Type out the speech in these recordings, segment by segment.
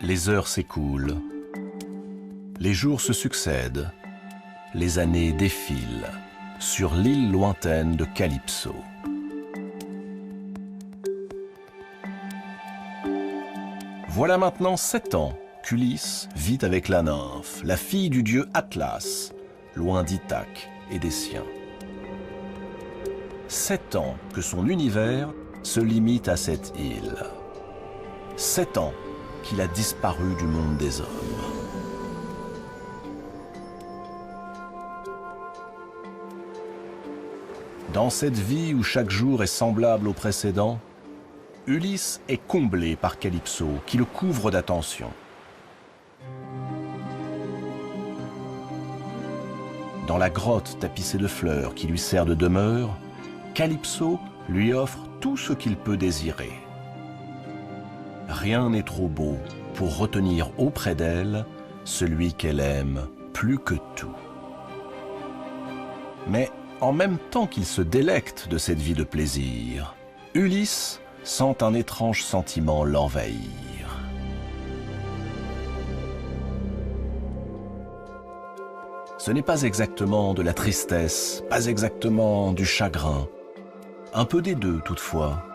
Les heures s'écoulent, les jours se succèdent, les années défilent sur l'île lointaine de Calypso. Voilà maintenant 7 ans qu'Ulysse vit avec la nymphe, la fille du dieu Atlas, loin d'Ithaque et des siens. 7 ans que son univers se limite à cette île. 7 ans qu'il a disparu du monde des hommes. Dans cette vie où chaque jour est semblable au précédent, Ulysse est comblé par Calypso qui le couvre d'attention. Dans la grotte tapissée de fleurs qui lui sert de demeure, Calypso lui offre tout ce qu'il peut désirer. Rien n'est trop beau pour retenir auprès d'elle celui qu'elle aime plus que tout. Mais en même temps qu'il se délecte de cette vie de plaisir, Ulysse sent un étrange sentiment l'envahir. Ce n'est pas exactement de la tristesse, pas exactement du chagrin, un peu des deux toutefois.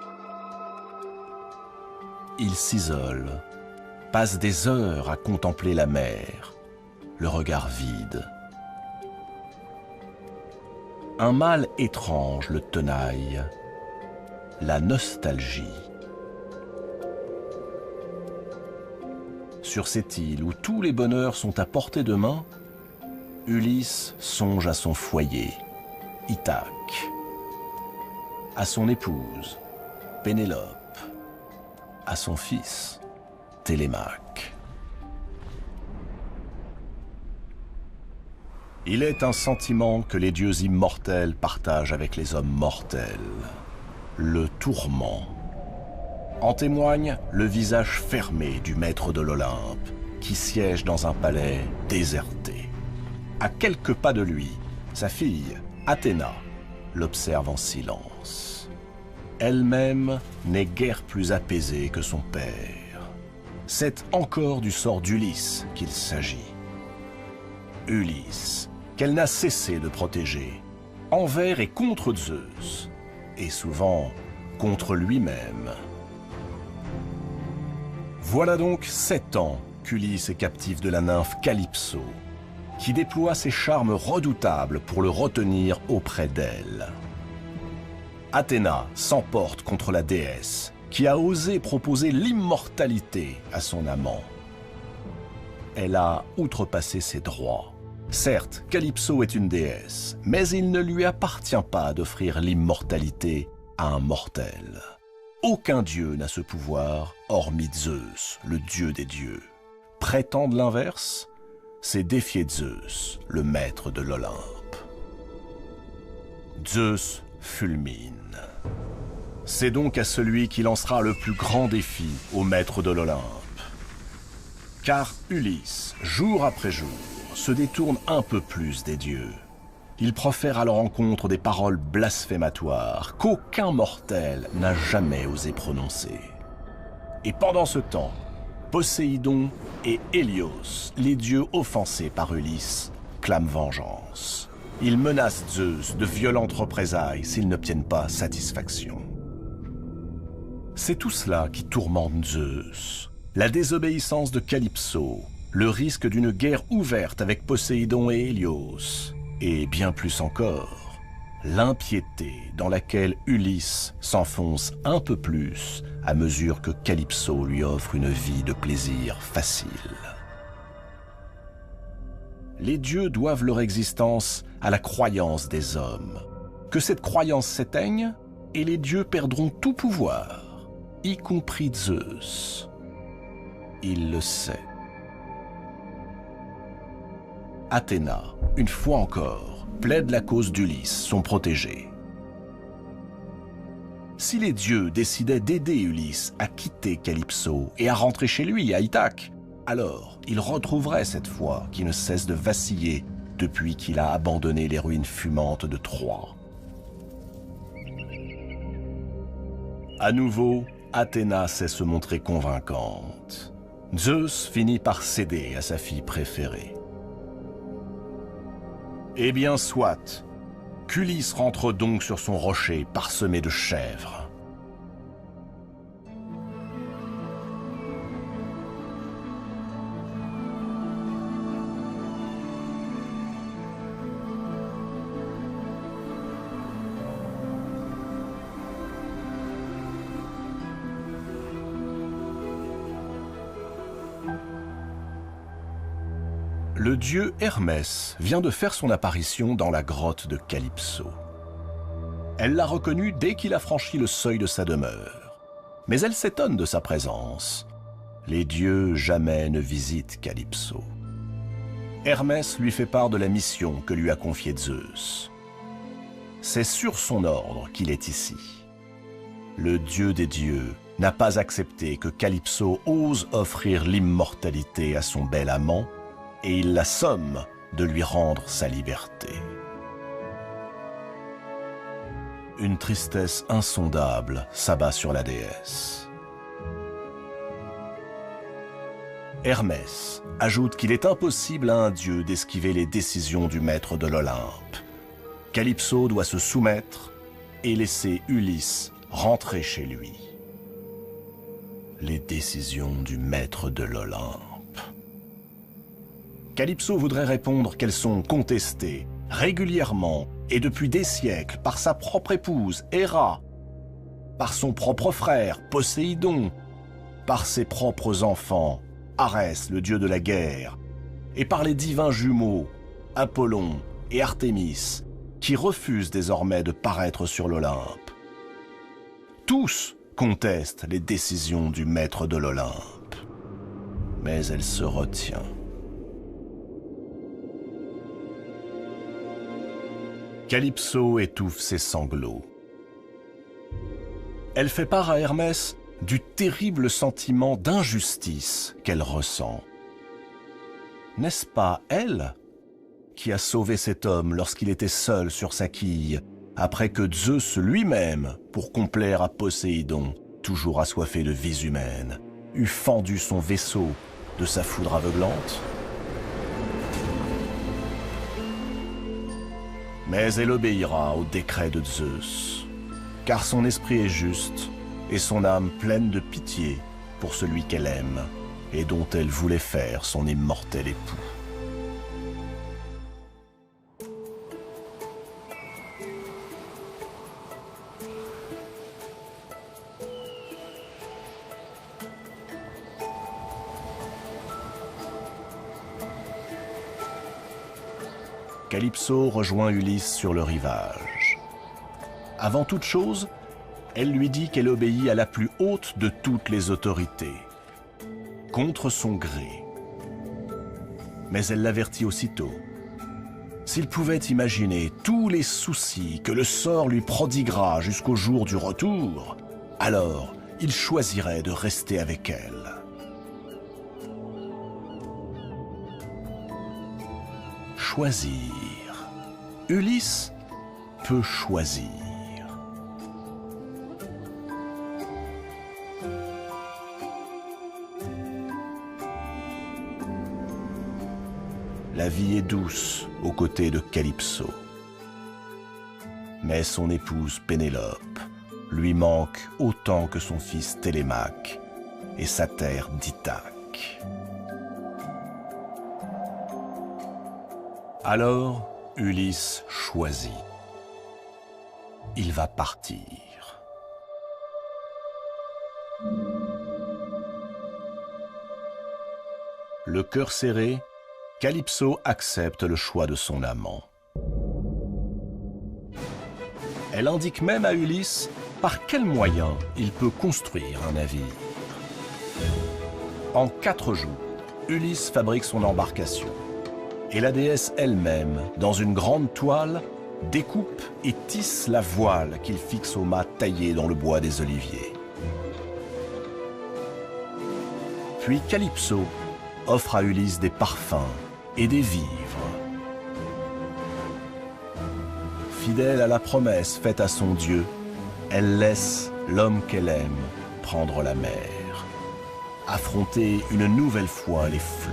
Il s'isole, passe des heures à contempler la mer, le regard vide. Un mal étrange le tenaille, la nostalgie. Sur cette île où tous les bonheurs sont à portée de main, Ulysse songe à son foyer, Ithaque, à son épouse, Pénélope, à son fils, Télémaque. Il est un sentiment que les dieux immortels partagent avec les hommes mortels, le tourment. En témoigne le visage fermé du maître de l'Olympe, qui siège dans un palais déserté. À quelques pas de lui, sa fille, Athéna, l'observe en silence. Elle-même n'est guère plus apaisée que son père. C'est encore du sort d'Ulysse qu'il s'agit. Ulysse, qu'elle n'a cessé de protéger, envers et contre Zeus, et souvent contre lui-même. Voilà donc 7 ans qu'Ulysse est captif de la nymphe Calypso, qui déploie ses charmes redoutables pour le retenir auprès d'elle. Athéna s'emporte contre la déesse, qui a osé proposer l'immortalité à son amant. Elle a outrepassé ses droits. Certes, Calypso est une déesse, mais il ne lui appartient pas d'offrir l'immortalité à un mortel. Aucun dieu n'a ce pouvoir, hormis Zeus, le dieu des dieux. Prétendre l'inverse, c'est défier Zeus, le maître de l'Olympe. Zeus fulmine. C'est donc à celui qui lancera le plus grand défi au maître de l'Olympe. Car Ulysse, jour après jour, se détourne un peu plus des dieux. Il profère à leur encontre des paroles blasphématoires qu'aucun mortel n'a jamais osé prononcer. Et pendant ce temps, Poséidon et Hélios, les dieux offensés par Ulysse, clament vengeance. Ils menacent Zeus de violentes représailles s'ils n'obtiennent pas satisfaction. C'est tout cela qui tourmente Zeus. La désobéissance de Calypso, le risque d'une guerre ouverte avec Poséidon et Hélios, et bien plus encore, l'impiété dans laquelle Ulysse s'enfonce un peu plus à mesure que Calypso lui offre une vie de plaisir facile. Les dieux doivent leur existence à la croyance des hommes. Que cette croyance s'éteigne, et les dieux perdront tout pouvoir, y compris Zeus. Il le sait. Athéna, une fois encore, plaide la cause d'Ulysse, son protégé. Si les dieux décidaient d'aider Ulysse à quitter Calypso et à rentrer chez lui, à Ithaque, alors il retrouverait cette foi qui ne cesse de vaciller depuis qu'il a abandonné les ruines fumantes de Troie. À nouveau, Athéna sait se montrer convaincante. Zeus finit par céder à sa fille préférée. Eh bien soit, qu'Ulysse rentre donc sur son rocher parsemé de chèvres. Le dieu Hermès vient de faire son apparition dans la grotte de Calypso. Elle l'a reconnu dès qu'il a franchi le seuil de sa demeure. Mais elle s'étonne de sa présence. Les dieux jamais ne visitent Calypso. Hermès lui fait part de la mission que lui a confiée Zeus. C'est sur son ordre qu'il est ici. Le dieu des dieux n'a pas accepté que Calypso ose offrir l'immortalité à son bel amant, et il la somme de lui rendre sa liberté. Une tristesse insondable s'abat sur la déesse. Hermès ajoute qu'il est impossible à un dieu d'esquiver les décisions du maître de l'Olympe. Calypso doit se soumettre et laisser Ulysse rentrer chez lui. Les décisions du maître de l'Olympe. Calypso voudrait répondre qu'elles sont contestées régulièrement et depuis des siècles par sa propre épouse, Héra, par son propre frère, Poséidon, par ses propres enfants, Arès, le dieu de la guerre, et par les divins jumeaux, Apollon et Artémis, qui refusent désormais de paraître sur l'Olympe. Tous contestent les décisions du maître de l'Olympe, mais elle se retient. Calypso étouffe ses sanglots. Elle fait part à Hermès du terrible sentiment d'injustice qu'elle ressent. N'est-ce pas elle qui a sauvé cet homme lorsqu'il était seul sur sa quille, après que Zeus lui-même, pour complaire à Poséidon, toujours assoiffé de vies humaines, eût fendu son vaisseau de sa foudre aveuglante ? Mais elle obéira au décret de Zeus, car son esprit est juste et son âme pleine de pitié pour celui qu'elle aime et dont elle voulait faire son immortel époux. Calypso rejoint Ulysse sur le rivage. Avant toute chose, elle lui dit qu'elle obéit à la plus haute de toutes les autorités, contre son gré. Mais elle l'avertit aussitôt. S'il pouvait imaginer tous les soucis que le sort lui prodiguera jusqu'au jour du retour, alors il choisirait de rester avec elle. Choisir. Ulysse peut choisir. La vie est douce aux côtés de Calypso. Mais son épouse Pénélope lui manque autant que son fils Télémaque et sa terre d'Ithaque. Alors, Ulysse choisit. Il va partir. Le cœur serré, Calypso accepte le choix de son amant. Elle indique même à Ulysse par quels moyens il peut construire un navire. En 4 jours, Ulysse fabrique son embarcation. Et la déesse elle-même, dans une grande toile, découpe et tisse la voile qu'il fixe au mât taillé dans le bois des oliviers. Puis Calypso offre à Ulysse des parfums et des vivres. Fidèle à la promesse faite à son Dieu, elle laisse l'homme qu'elle aime prendre la mer. affronter une nouvelle fois les flots.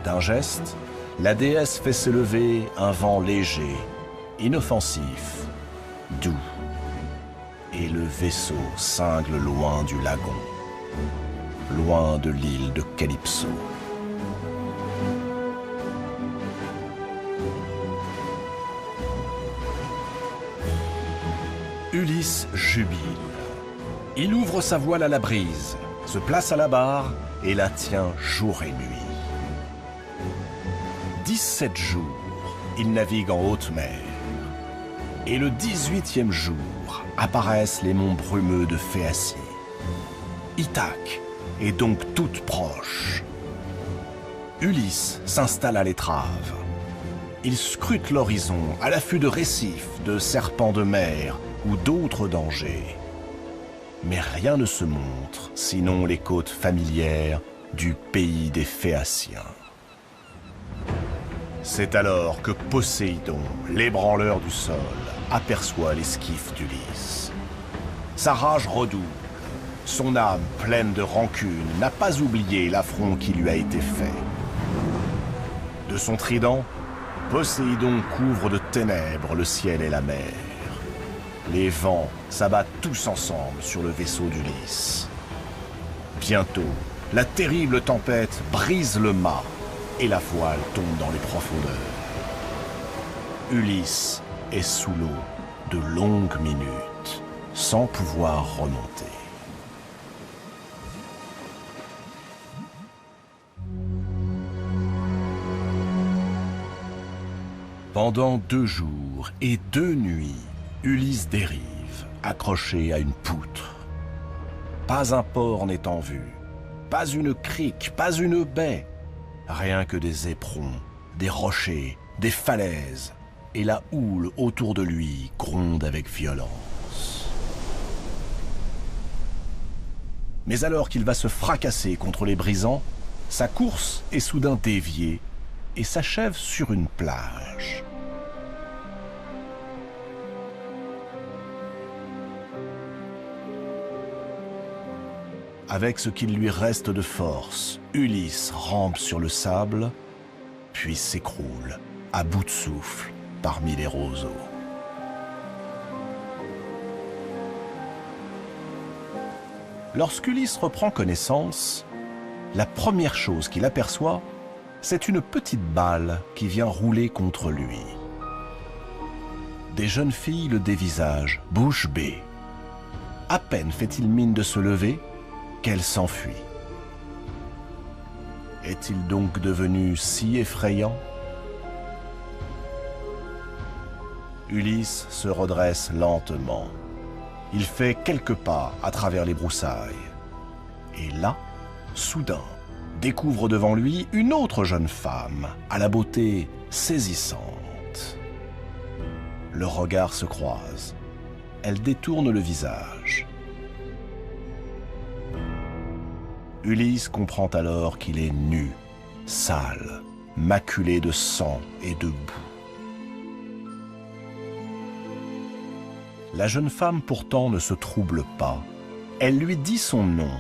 D'un geste, la déesse fait s'élever un vent léger, inoffensif, doux. Et le vaisseau cingle loin du lagon, loin de l'île de Calypso. Ulysse jubile. Il ouvre sa voile à la brise, se place à la barre et la tient jour et nuit. 17 jours, il navigue en haute mer. Et le 18e jour, apparaissent les monts brumeux de Phéacie. Ithaque est donc toute proche. Ulysse s'installe à l'étrave. Il scrute l'horizon à l'affût de récifs, de serpents de mer ou d'autres dangers. Mais rien ne se montre, sinon les côtes familières du pays des Phéaciens. C'est alors que Poséidon, l'ébranleur du sol, aperçoit l'esquif d'Ulysse. Sa rage redouble. Son âme, pleine de rancune, n'a pas oublié l'affront qui lui a été fait. De son trident, Poséidon couvre de ténèbres le ciel et la mer. Les vents s'abattent tous ensemble sur le vaisseau d'Ulysse. Bientôt, la terrible tempête brise le mât et la voile tombe dans les profondeurs. Ulysse est sous l'eau de longues minutes, sans pouvoir remonter. Pendant 2 jours et 2 nuits, Ulysse dérive, accroché à une poutre. Pas un port n'est en vue, pas une crique, pas une baie, rien que des éperons, des rochers, des falaises, et la houle autour de lui gronde avec violence. Mais alors qu'il va se fracasser contre les brisants, sa course est soudain déviée et s'achève sur une plage. Avec ce qu'il lui reste de force, Ulysse rampe sur le sable, puis s'écroule, à bout de souffle, parmi les roseaux. Lorsqu'Ulysse reprend connaissance, la première chose qu'il aperçoit, c'est une petite balle qui vient rouler contre lui. Des jeunes filles le dévisagent, bouche bée. À peine fait-il mine de se lever, qu'elle s'enfuit. Est-il donc devenu si effrayant? Ulysse se redresse lentement. Il fait quelques pas à travers les broussailles. Et là, soudain, découvre devant lui une autre jeune femme, à la beauté saisissante. Le regard se croise. Elle détourne le visage. Ulysse comprend alors qu'il est nu, sale, maculé de sang et de boue. La jeune femme pourtant ne se trouble pas. Elle lui dit son nom.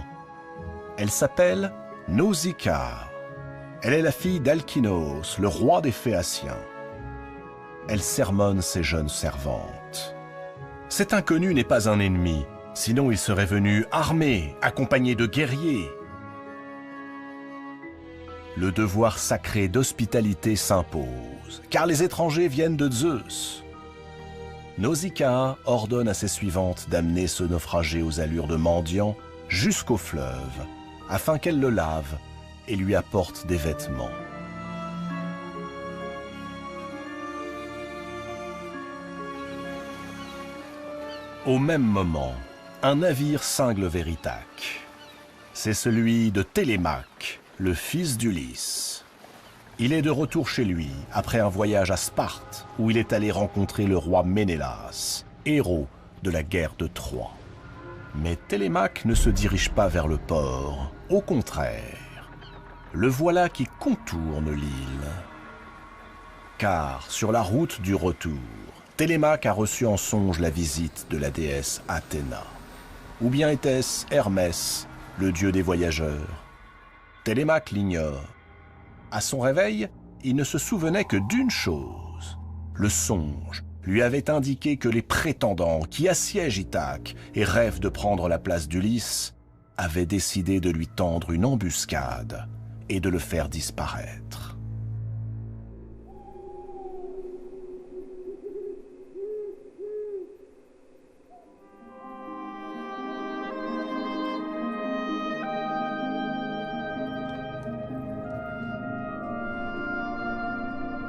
Elle s'appelle Nausicaa. Elle est la fille d'Alkinoos, le roi des Phéaciens. Elle sermonne ses jeunes servantes. Cet inconnu n'est pas un ennemi, sinon il serait venu armé, accompagné de guerriers. Le devoir sacré d'hospitalité s'impose, car les étrangers viennent de Zeus. Nausicaa ordonne à ses suivantes d'amener ce naufragé aux allures de mendiant jusqu'au fleuve, afin qu'elle le lave et lui apporte des vêtements. Au même moment, un navire cingle vers Ithaque. C'est celui de Télémaque, le fils d'Ulysse. Il est de retour chez lui, après un voyage à Sparte, où il est allé rencontrer le roi Ménélas, héros de la guerre de Troie. Mais Télémaque ne se dirige pas vers le port, au contraire. Le voilà qui contourne l'île. Car, sur la route du retour, Télémaque a reçu en songe la visite de la déesse Athéna. Ou bien était-ce Hermès, le dieu des voyageurs. Télémaque l'ignore. À son réveil, il ne se souvenait que d'une chose. Le songe lui avait indiqué que les prétendants qui assiègent Ithaque et rêvent de prendre la place d'Ulysse avaient décidé de lui tendre une embuscade et de le faire disparaître.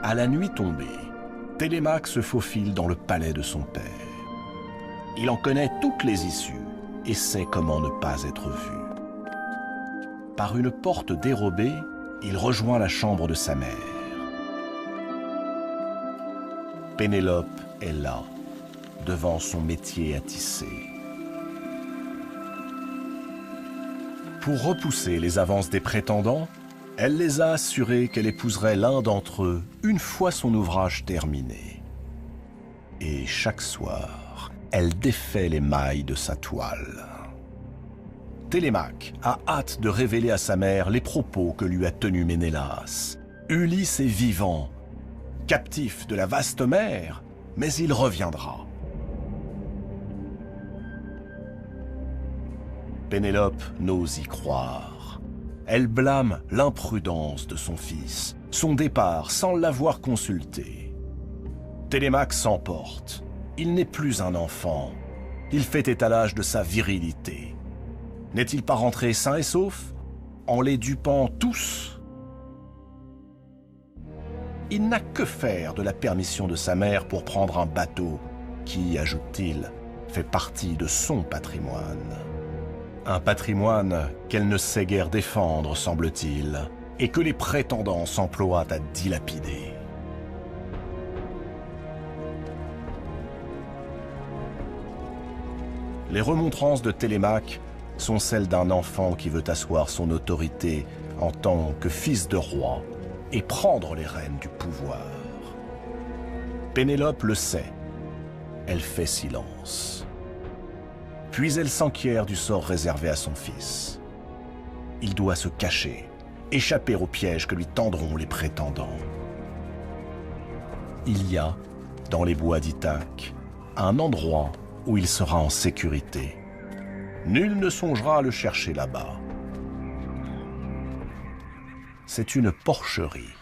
À la nuit tombée, Télémaque se faufile dans le palais de son père. Il en connaît toutes les issues et sait comment ne pas être vu. Par une porte dérobée, il rejoint la chambre de sa mère. Pénélope est là, devant son métier à tisser. Pour repousser les avances des prétendants, elle les a assurés qu'elle épouserait l'un d'entre eux une fois son ouvrage terminé. Et chaque soir, elle défait les mailles de sa toile. Télémaque a hâte de révéler à sa mère les propos que lui a tenus Ménélas. Ulysse est vivant, captif de la vaste mer, mais il reviendra. Pénélope n'ose y croire. Elle blâme l'imprudence de son fils, son départ sans l'avoir consulté. Télémaque s'emporte. Il n'est plus un enfant. Il fait étalage de sa virilité. N'est-il pas rentré sain et sauf, en les dupant tous? Il n'a que faire de la permission de sa mère pour prendre un bateau qui, ajoute-t-il, fait partie de son patrimoine. Un patrimoine qu'elle ne sait guère défendre, semble-t-il, et que les prétendants s'emploient à dilapider. Les remontrances de Télémaque sont celles d'un enfant qui veut asseoir son autorité en tant que fils de roi et prendre les rênes du pouvoir. Pénélope le sait. Elle fait silence. Puis elle s'enquiert du sort réservé à son fils. Il doit se cacher, échapper au piège que lui tendront les prétendants. Il y a, dans les bois d'Ithaque, un endroit où il sera en sécurité. Nul ne songera à le chercher là-bas. C'est une porcherie.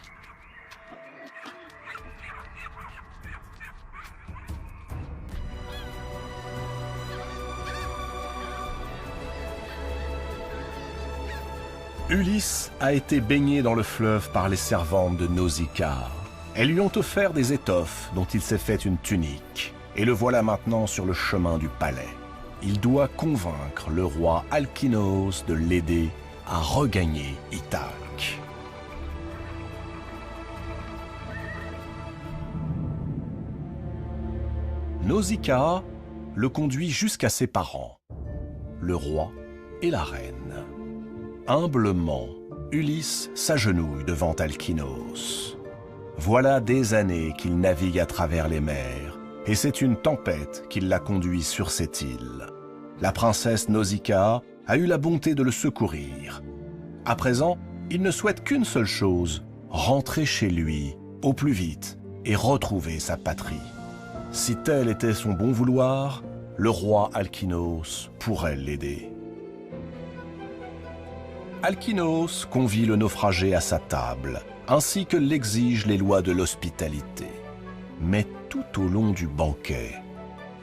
Ulysse a été baigné dans le fleuve par les servantes de Nausicaa. Elles lui ont offert des étoffes dont il s'est fait une tunique, et le voilà maintenant sur le chemin du palais. Il doit convaincre le roi Alkinoos de l'aider à regagner Ithaque. Nausicaa le conduit jusqu'à ses parents, le roi et la reine. Humblement, Ulysse s'agenouille devant Alkinoos. Voilà des années qu'il navigue à travers les mers, et c'est une tempête qui l'a conduit sur cette île. La princesse Nausicaa a eu la bonté de le secourir. À présent, il ne souhaite qu'une seule chose, rentrer chez lui, au plus vite, et retrouver sa patrie. Si tel était son bon vouloir, le roi Alkinoos pourrait l'aider. Alkinoos convie le naufragé à sa table, ainsi que l'exigent les lois de l'hospitalité. Mais tout au long du banquet,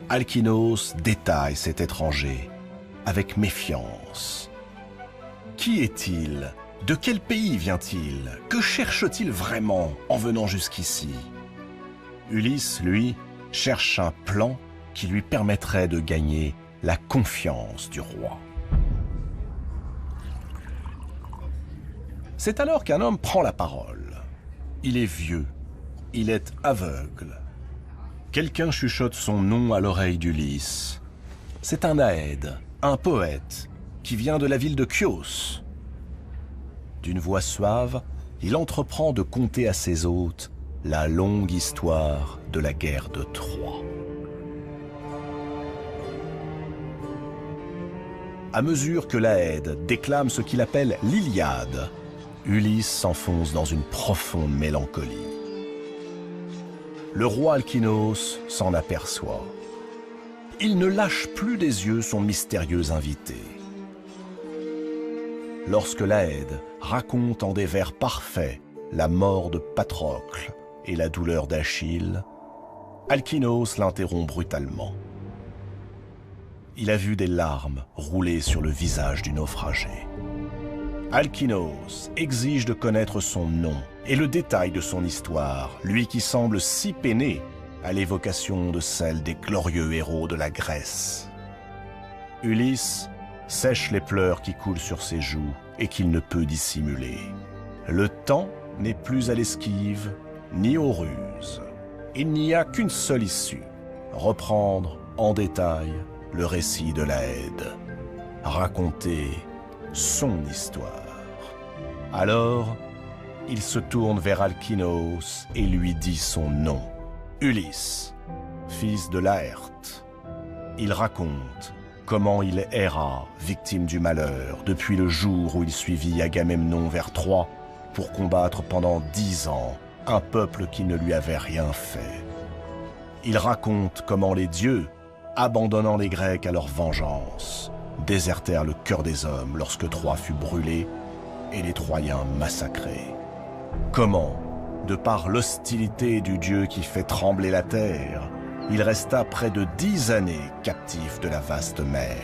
Alkinoos détaille cet étranger avec méfiance. Qui est-il? De quel pays vient-il? Que cherche-t-il vraiment en venant jusqu'ici? Ulysse, lui, cherche un plan qui lui permettrait de gagner la confiance du roi. C'est alors qu'un homme prend la parole. Il est vieux, il est aveugle. Quelqu'un chuchote son nom à l'oreille d'Ulysse. C'est un Aède, un poète, qui vient de la ville de Chios. D'une voix suave, il entreprend de conter à ses hôtes la longue histoire de la guerre de Troie. À mesure que Laëde déclame ce qu'il appelle l'Iliade, Ulysse s'enfonce dans une profonde mélancolie. Le roi Alkinos s'en aperçoit. Il ne lâche plus des yeux son mystérieux invité. Lorsque Laëde raconte en des vers parfaits la mort de Patrocle et la douleur d'Achille, Alkinos l'interrompt brutalement. Il a vu des larmes rouler sur le visage du naufragé. Alkinos exige de connaître son nom et le détail de son histoire, lui qui semble si peiné à l'évocation de celle des glorieux héros de la Grèce. Ulysse sèche les pleurs qui coulent sur ses joues et qu'il ne peut dissimuler. Le temps n'est plus à l'esquive ni aux ruses. Il n'y a qu'une seule issue, reprendre en détail le récit de Laëde, raconter son histoire. Alors, il se tourne vers Alkinos et lui dit son nom, Ulysse, fils de Laërte. Il raconte comment il erra, victime du malheur, depuis le jour où il suivit Agamemnon vers Troie pour combattre pendant 10 ans un peuple qui ne lui avait rien fait. Il raconte comment les dieux, abandonnant les Grecs à leur vengeance, désertèrent le cœur des hommes lorsque Troie fut brûlée et les Troyens massacrés. Comment, de par l'hostilité du dieu qui fait trembler la terre, il resta près de 10 années captif de la vaste mer.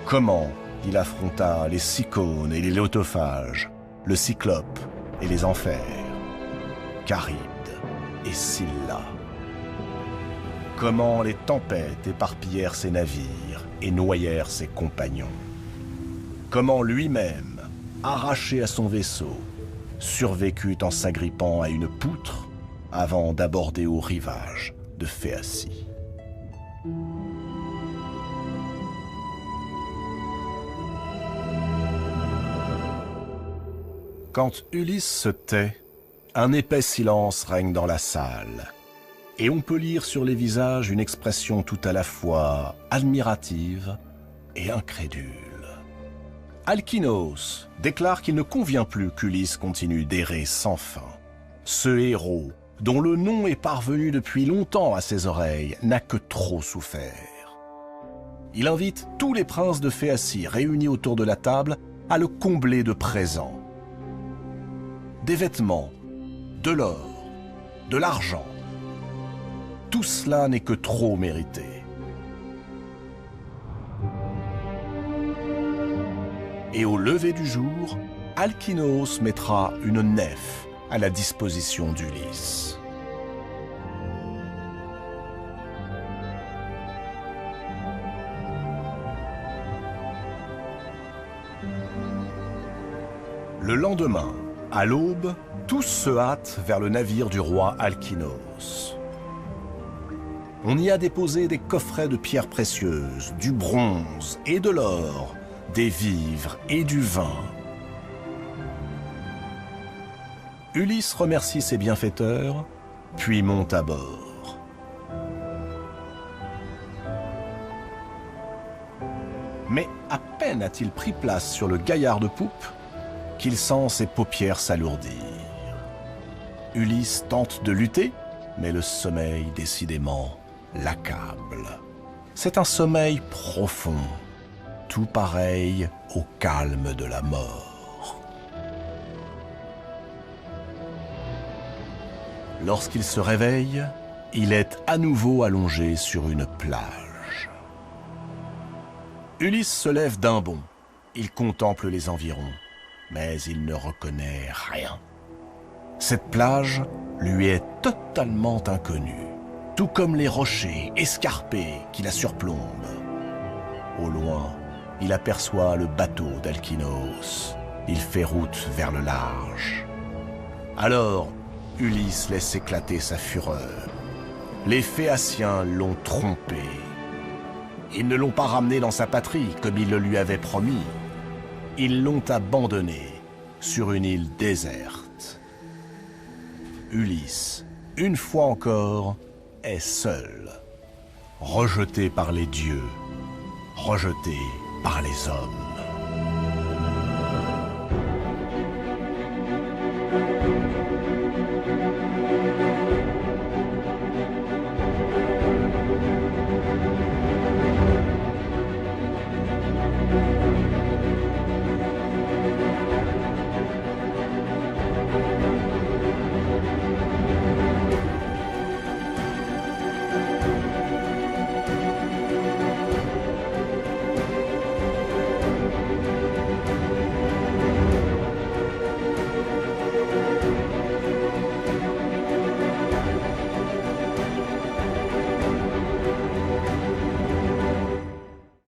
Comment il affronta les Cyclones et les Lotophages, le Cyclope et les Enfers, Charybde et Scylla. Comment les tempêtes éparpillèrent ses navires et noyèrent ses compagnons. Comment lui-même, arraché à son vaisseau, survécut en s'agrippant à une poutre avant d'aborder au rivage de Phéacie. Quand Ulysse se tait, un épais silence règne dans la salle, et on peut lire sur les visages une expression tout à la fois admirative et incrédule. Alkinos déclare qu'il ne convient plus qu'Ulysse continue d'errer sans fin. Ce héros, dont le nom est parvenu depuis longtemps à ses oreilles, n'a que trop souffert. Il invite tous les princes de Phéacie réunis autour de la table à le combler de présents. Des vêtements, de l'or, de l'argent. Tout cela n'est que trop mérité. Et au lever du jour, Alkinos mettra une nef à la disposition d'Ulysse. Le lendemain, à l'aube, tous se hâtent vers le navire du roi Alkinos. On y a déposé des coffrets de pierres précieuses, du bronze et de l'or, des vivres et du vin. Ulysse remercie ses bienfaiteurs, puis monte à bord. Mais à peine a-t-il pris place sur le gaillard de poupe qu'il sent ses paupières s'alourdir. Ulysse tente de lutter, mais le sommeil, décidément, l'accable. C'est un sommeil profond, tout pareil au calme de la mort. Lorsqu'il se réveille, il est à nouveau allongé sur une plage. Ulysse se lève d'un bond. Il contemple les environs, mais il ne reconnaît rien. Cette plage lui est totalement inconnue, tout comme les rochers escarpés qui la surplombent. Au loin, il aperçoit le bateau d'Alkinos. Il fait route vers le large. Alors, Ulysse laisse éclater sa fureur. Les Phéaciens l'ont trompé. Ils ne l'ont pas ramené dans sa patrie comme il le lui avait promis. Ils l'ont abandonné sur une île déserte. Ulysse, une fois encore, est seul, rejeté par les dieux, rejeté par les hommes.